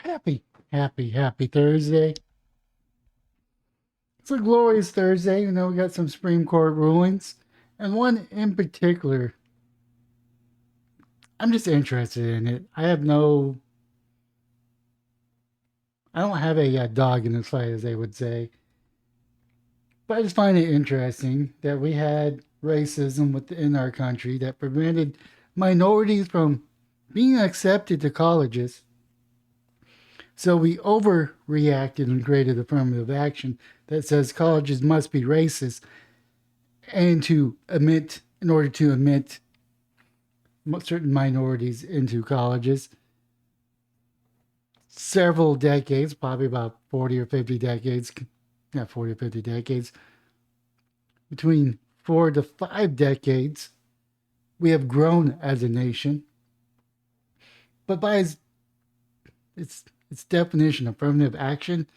Happy Thursday. It's a glorious Thursday. We got some Supreme Court rulings, and one in particular. I'm just interested in it. I don't have a dog in this fight, as they would say, but I just find it interesting that we had racism within our country that prevented minorities from being accepted to colleges. So we overreacted and created affirmative action that says colleges must be racist and in order to admit certain minorities into colleges. Several decades, probably about 40 or 50 decades, not 40 or 50 decades, between 4 to 5 decades, we have grown as a nation. But by its definition, affirmative action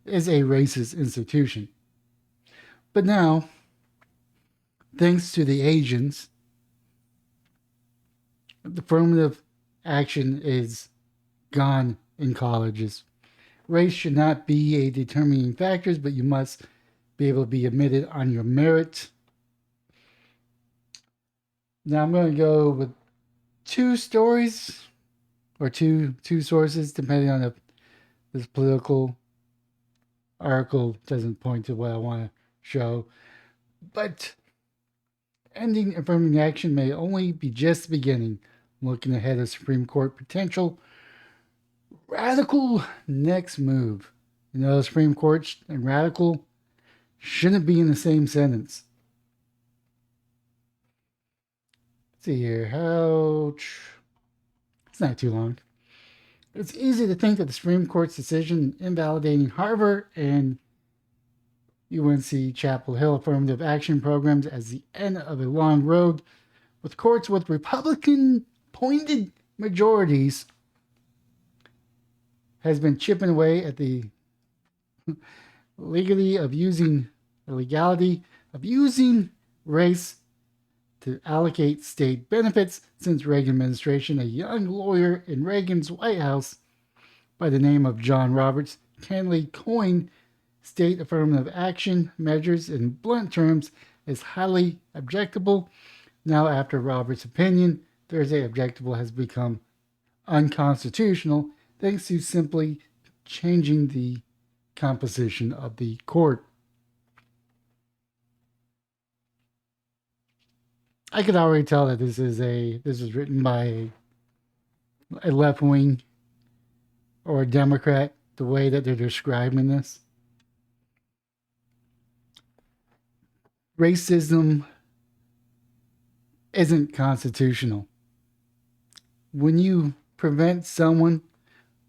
is a racist institution. But now, thanks to the Asians, affirmative action is gone in colleges. Race should not be a determining factor, but you must be able to be admitted on your merit. Now I'm going to go with two stories or two sources, depending on if this political article doesn't point to what I want to show. But ending affirmative action may only be just the beginning. Looking ahead of Supreme Court potential radical next move. The Supreme Court and radical shouldn't be in the same sentence. Let's see here. It's not too long. It's easy to think that the Supreme Court's decision invalidating Harvard and UNC Chapel Hill affirmative action programs as the end of a long road, with courts with Republican appointed majorities has been chipping away at the legality of using race to allocate state benefits since Reagan administration. A young lawyer in Reagan's White House by the name of John Roberts candidly coined state affirmative action measures in blunt terms as highly objectable. Now, after Roberts' opinion, Thursday objectable has become unconstitutional thanks to simply changing the composition of the court. I could already tell that this was written by a left wing or a Democrat, the way that they're describing this. Racism isn't constitutional. When you prevent someone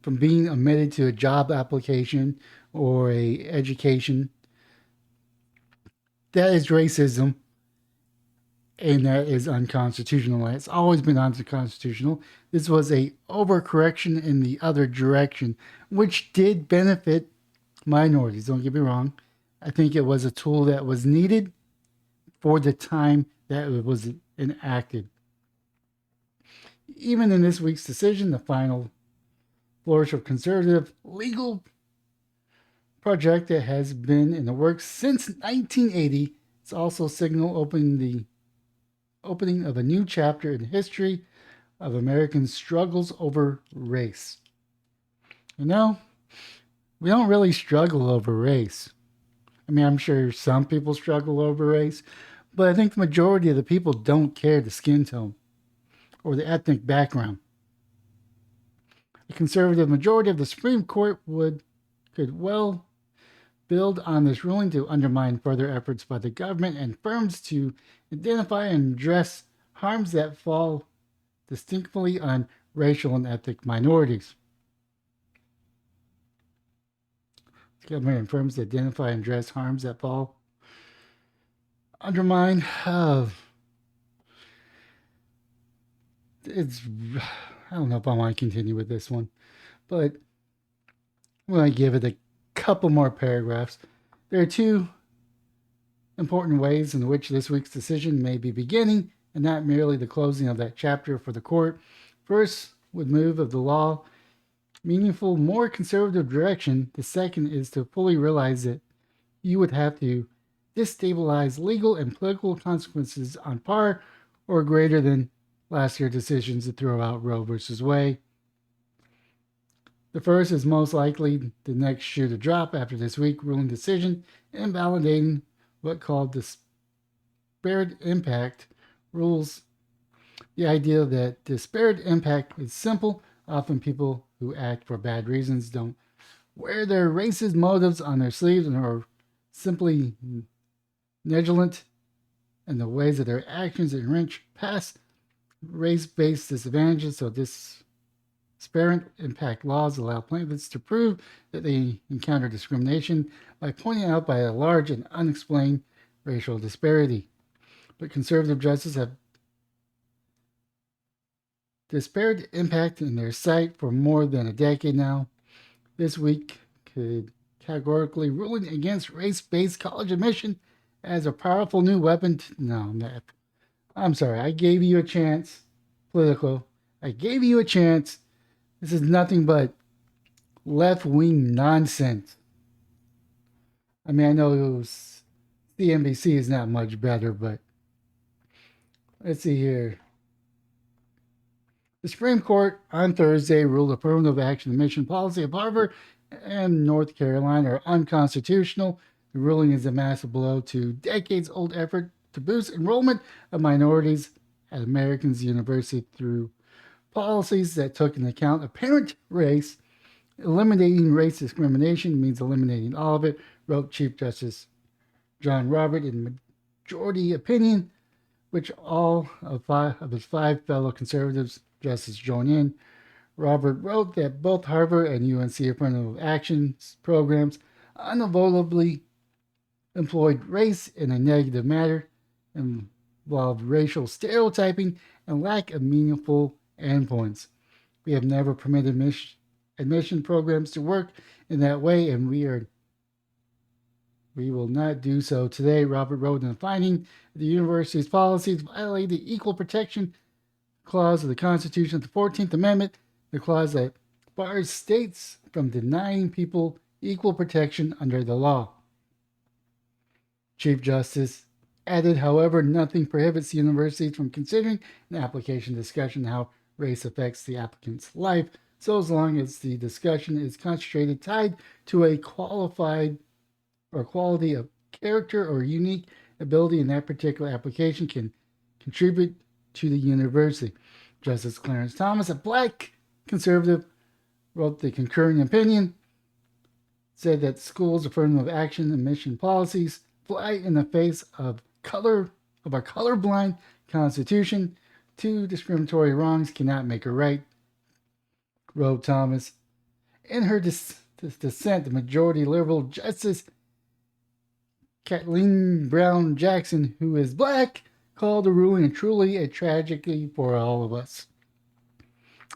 from being admitted to a job application or a education, that is racism, and that is unconstitutional. It's always been unconstitutional. This was a overcorrection in the other direction, which did benefit minorities. Don't get me wrong. I think it was a tool that was needed for the time that it was enacted. Even in this week's decision, the final flourish of conservative legal project that has been in the works since 1980, it's also signal opening of a new chapter in the history of American struggles over race. We don't really struggle over race. I'm sure some people struggle over race, but I think the majority of the people don't care the skin tone or the ethnic background. A conservative majority of the Supreme Court could well build on this ruling to undermine further efforts by the government and firms to identify and address harms that fall distinctly on racial and ethnic minorities. The government and firms to identify and address harms that fall undermine. I don't know if I want to continue with this one, but I'm going to give it a couple more paragraphs. There are two important ways in which this week's decision may be beginning and not merely the closing of that chapter for the court. First, with move of the law meaningful, more conservative direction. The second is to fully realize that you would have to destabilize legal and political consequences on par or greater than last year's decisions to throw out Roe versus Wade. The first is most likely the next shoe to drop after this week ruling decision, invalidating what called disparate impact rules. The idea that disparate impact is simple. Often people who act for bad reasons don't wear their racist motives on their sleeves and are simply negligent in the ways that their actions enrich past race-based disadvantages. So disparate impact laws allow plaintiffs to prove that they encounter discrimination by pointing out by a large and unexplained racial disparity. But conservative justices have disparate impact in their sight for more than a decade now. This week could categorically ruling against race-based college admission as a powerful new weapon. No, I'm sorry. I gave you a chance, Politico. I gave you a chance. This is nothing but left-wing nonsense. I mean, I know CNBC is not much better, but let's see here. The Supreme Court on Thursday ruled affirmative action admission policy of Harvard and North Carolina are unconstitutional. The ruling is a massive blow to decades-old effort to boost enrollment of minorities at Americans' university through policies that took into account apparent race. Eliminating race discrimination means eliminating all of it, wrote Chief Justice John Roberts in majority opinion, which all of his five fellow conservatives justices joined in. Robert wrote that both Harvard and UNC affirmative actions programs unavoidably employed race in a negative manner, involved racial stereotyping, and lack of meaningful endpoints. We have never permitted admission programs to work in that way, and we will not do so today. Robert wrote in a finding the university's policies violate the Equal Protection Clause of the Constitution of the 14th Amendment, the clause that bars states from denying people equal protection under the law. Chief Justice added, however, nothing prohibits universities from considering an application discussion how race affects the applicant's life, so as long as the discussion is concentrated, tied to a qualified or quality of character or unique ability in that particular application can contribute to the university. Justice Clarence Thomas, a black conservative, wrote the concurring opinion, said that schools' affirmative action admission policies fly in the face of our colorblind Constitution. Two discriminatory wrongs cannot make a right, wrote Thomas. In her dissent, the majority liberal Justice Kathleen Brown Jackson, who is black, called the ruling truly a tragedy for all of us.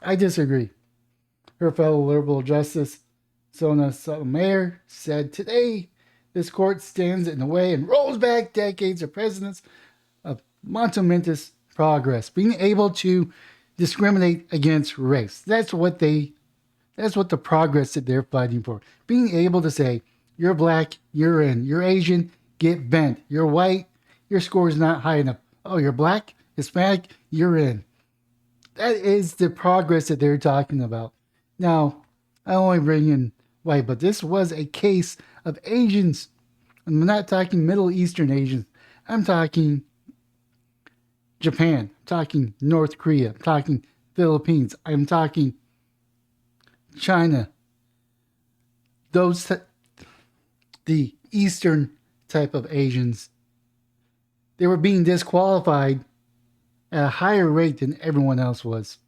I disagree. Her fellow liberal justice, Sona Sotomayor, said today this court stands in the way and rolls back decades of precedents of momentous progress, being able to discriminate against race. That's what the progress that they're fighting for. Being able to say, you're black, you're in. You're Asian, get bent. You're white, your score is not high enough. Oh, you're black, Hispanic, you're in. That is the progress that they're talking about. Now, I only bring in white, but this was a case of Asians. I'm not talking Middle Eastern Asians. I'm talking Japan. I'm talking North Korea. I'm talking Philippines. I'm talking China. The Eastern type of Asians. They were being disqualified at a higher rate than everyone else was.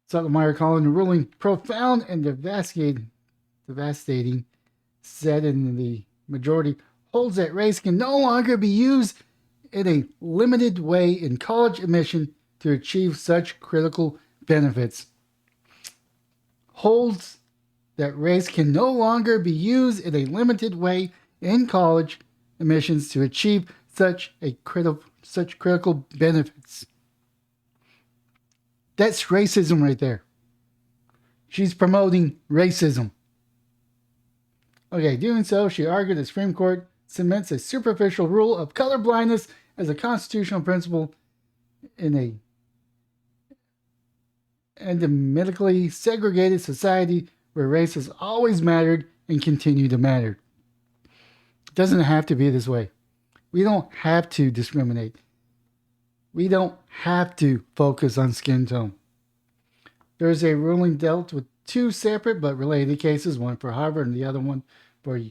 Sotomayor calling the ruling profound and devastating, said in the majority, holds that race can no longer be used in a limited way in college admission to achieve such critical benefits. Holds that race can no longer be used in a limited way in college admissions to achieve such critical benefits. That's racism right there. She's promoting racism. Okay, doing so, she argued the Supreme Court cements a superficial rule of colorblindness as a constitutional principle in a endemically segregated society where race has always mattered and continue to matter. It doesn't have to be this way. We don't have to discriminate. We don't have to focus on skin tone. There's a ruling dealt with two separate but related cases, one for Harvard and the other one for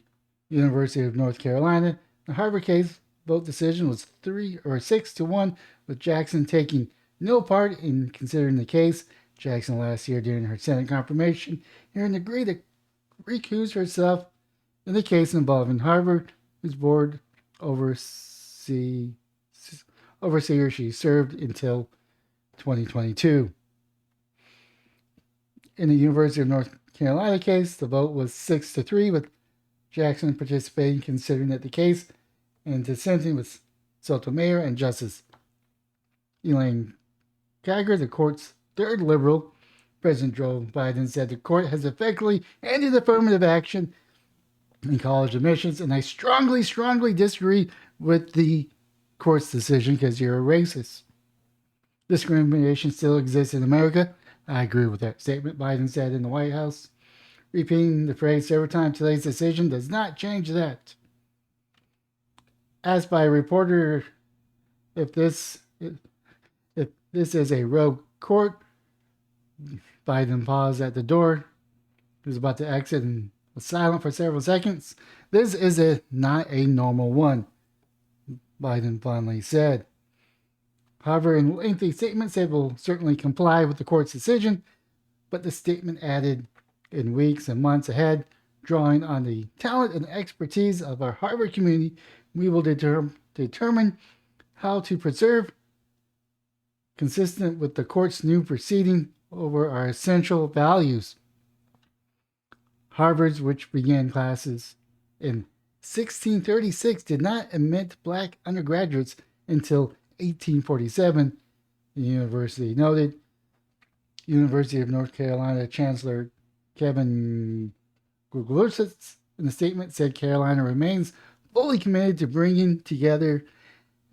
University of North Carolina. The Harvard case vote decision was 6-1, with Jackson taking no part in considering the case. Jackson last year during her Senate confirmation hearing agreed to recuse herself in the case involving Harvard, whose board overseer she served until 2022. In the University of North Carolina case, the vote was 6-3, with Jackson participating, considering that the case and dissenting with Sotomayor and Justice Elaine Geiger, the court's third liberal. President Joe Biden said the court has effectively ended affirmative action in college admissions, and I strongly disagree with the court's decision because you're a racist. Discrimination still exists in America. I agree with that statement, Biden said in the White House, repeating the phrase several times. Today's decision does not change that. Asked by a reporter if this is a rogue court, Biden paused at the door. He was about to exit and was silent for several seconds. This is not a normal one, Biden finally said. However, in a lengthy statement, said will certainly comply with the court's decision, but the statement added, in weeks and months ahead, drawing on the talent and expertise of our Harvard community, we will determine how to preserve, consistent with the court's new proceeding, over our essential values. Harvard's, which began classes in 1636, did not admit black undergraduates until 1847, the university noted. University of North Carolina Chancellor Kevin Guglusitz, in a statement, said Carolina remains fully committed to bringing together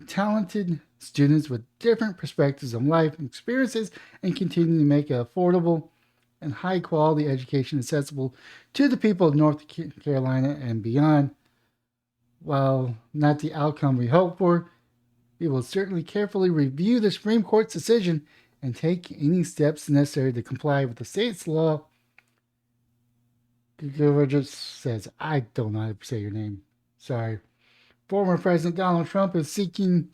talented students with different perspectives on life and experiences and continuing to make an affordable and high quality education accessible to the people of North Carolina and beyond. While not the outcome we hope for, we will certainly carefully review the Supreme Court's decision and take any steps necessary to comply with the state's law. Just says, I don't know how to say your name. Sorry. Former President Donald Trump is seeking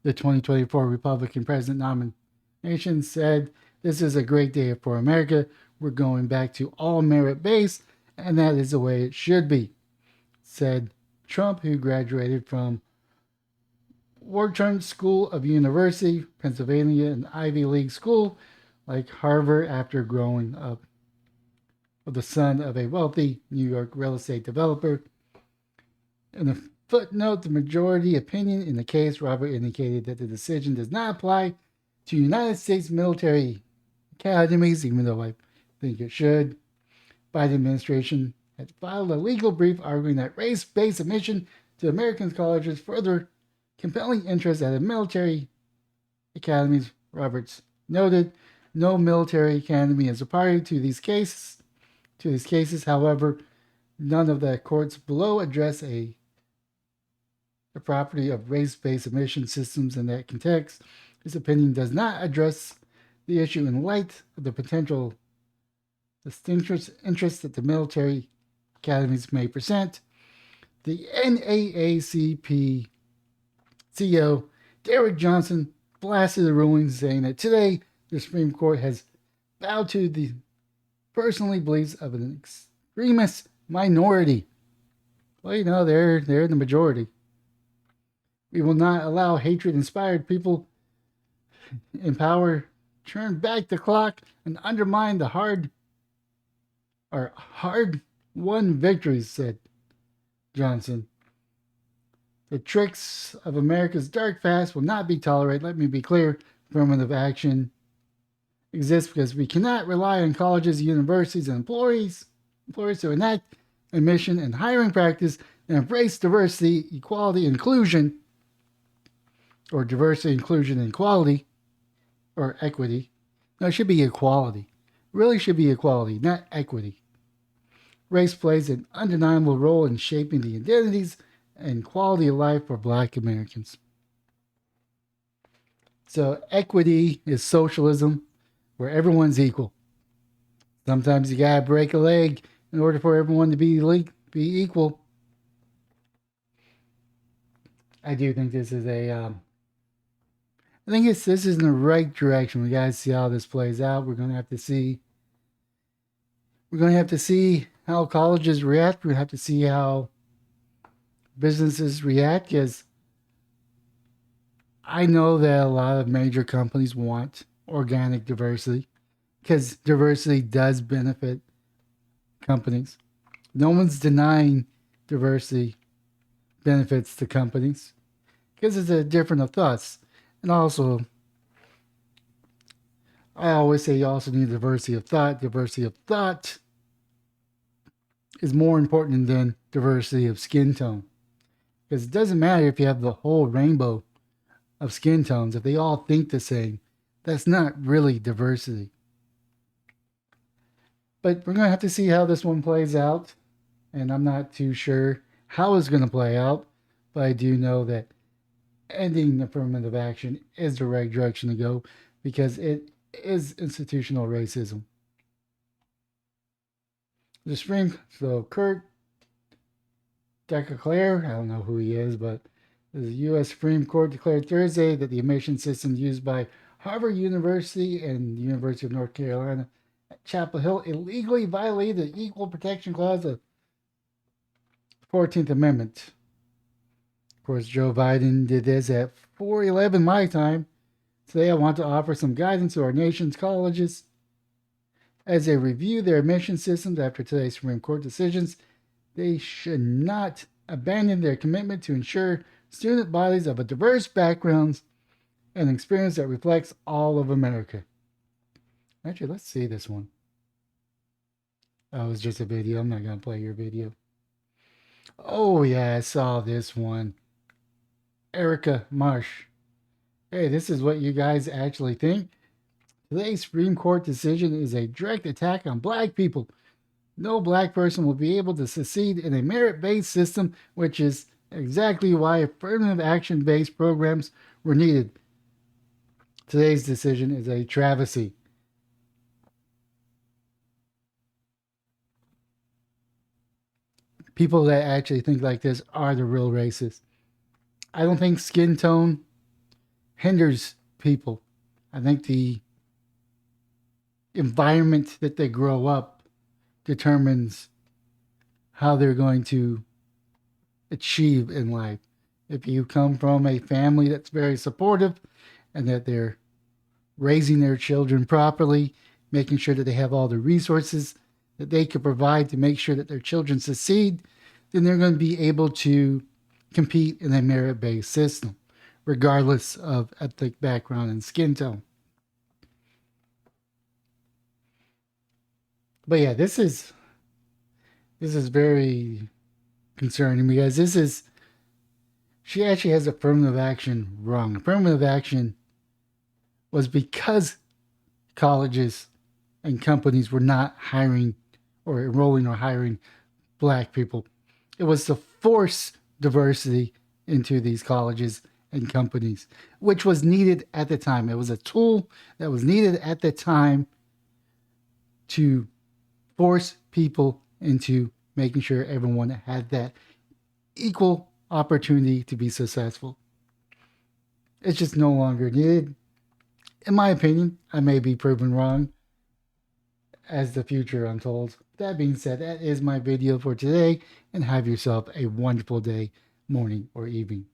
the 2024 Republican president nomination, said, "This is a great day for America. We're going back to all merit-based, and that is the way it should be," said Trump, who graduated from Wharton School of University, Pennsylvania, an Ivy League school like Harvard, after growing up with the son of a wealthy New York real estate developer. In a footnote, the majority opinion in the case, Robert indicated that the decision does not apply to United States military academies, even though I think it should. Biden administration had filed a legal brief arguing that race-based admission to American colleges further compelling interest at the military academies. Roberts noted no military academy is a party to these cases. However, none of the courts below address the property of race-based admission systems in that context. His opinion does not address the issue in light of the potential distinct interests that the military academies may present. The NAACP CEO Derek Johnson blasted the ruling, saying that today the Supreme Court has bowed to the personally beliefs of an extremist minority. Well, they're the majority. We will not allow hatred-inspired people in power turn back the clock and undermine the hard-won victories, said Johnson. The tricks of America's dark past will not be tolerated. Let me be clear. Affirmative action exists because we cannot rely on colleges, universities, and employers to enact admission and hiring practice and embrace diversity, equality, inclusion, or diversity, inclusion, and equality, or equity. No, it should be equality. It really should be equality, not equity. Race plays an undeniable role in shaping the identities and quality of life for Black Americans. So, equity is socialism where everyone's equal. Sometimes you gotta break a leg in order for everyone to be equal. I do think this is a. I think this is in the right direction. We gotta see how this plays out. We're gonna have to see. We're gonna have to see how colleges react. We have to see how businesses react. Because I know that a lot of major companies want organic diversity, because diversity does benefit companies. No one's denying diversity benefits to companies because it's a different of thoughts. And also, I always say you also need diversity of thought. Diversity of thought is more important than diversity of skin tone. Because it doesn't matter if you have the whole rainbow of skin tones, if they all think the same, that's not really diversity. But we're going to have to see how this one plays out. And I'm not too sure how it's going to play out. But I do know that ending affirmative action is the right direction to go because it is institutional racism. The Supreme, so Kurt Decaclaire, I don't know who he is, but the U.S. Supreme Court declared Thursday that the admission system used by Harvard University and the University of North Carolina at Chapel Hill illegally violated the Equal Protection Clause of the 14th Amendment. Of course, Joe Biden did this at 4:11 my time. Today, I want to offer some guidance to our nation's colleges as they review their admission systems after today's Supreme Court decisions. They should not abandon their commitment to ensure student bodies of a diverse backgrounds and experience that reflects all of America. Actually, let's see this one. Oh, it's just a video. I'm not going to play your video. Oh, yeah, I saw this one. Erica Marsh. Hey, this is what you guys actually think. Today's Supreme Court decision is a direct attack on Black people. No Black person will be able to succeed in a merit-based system, which is exactly why affirmative action-based programs were needed. Today's decision is a travesty. People that actually think like this are the real racists. I don't think skin tone hinders people. I think the environment that they grow up determines how they're going to achieve in life. If you come from a family that's very supportive and that they're raising their children properly, making sure that they have all the resources that they can provide to make sure that their children succeed, then they're going to be able to compete in a merit-based system, regardless of ethnic background and skin tone. But yeah, this is very concerning because she actually has affirmative action wrong. Affirmative action was because colleges and companies were not hiring or enrolling or hiring Black people. It was to force diversity into these colleges and companies, which was needed at the time. It was a tool that was needed at the time to force people into making sure everyone had that equal opportunity to be successful. It's just no longer needed. In my opinion, I may be proven wrong as the future unfolds. That being said, that is my video for today, and have yourself a wonderful day, morning, or evening.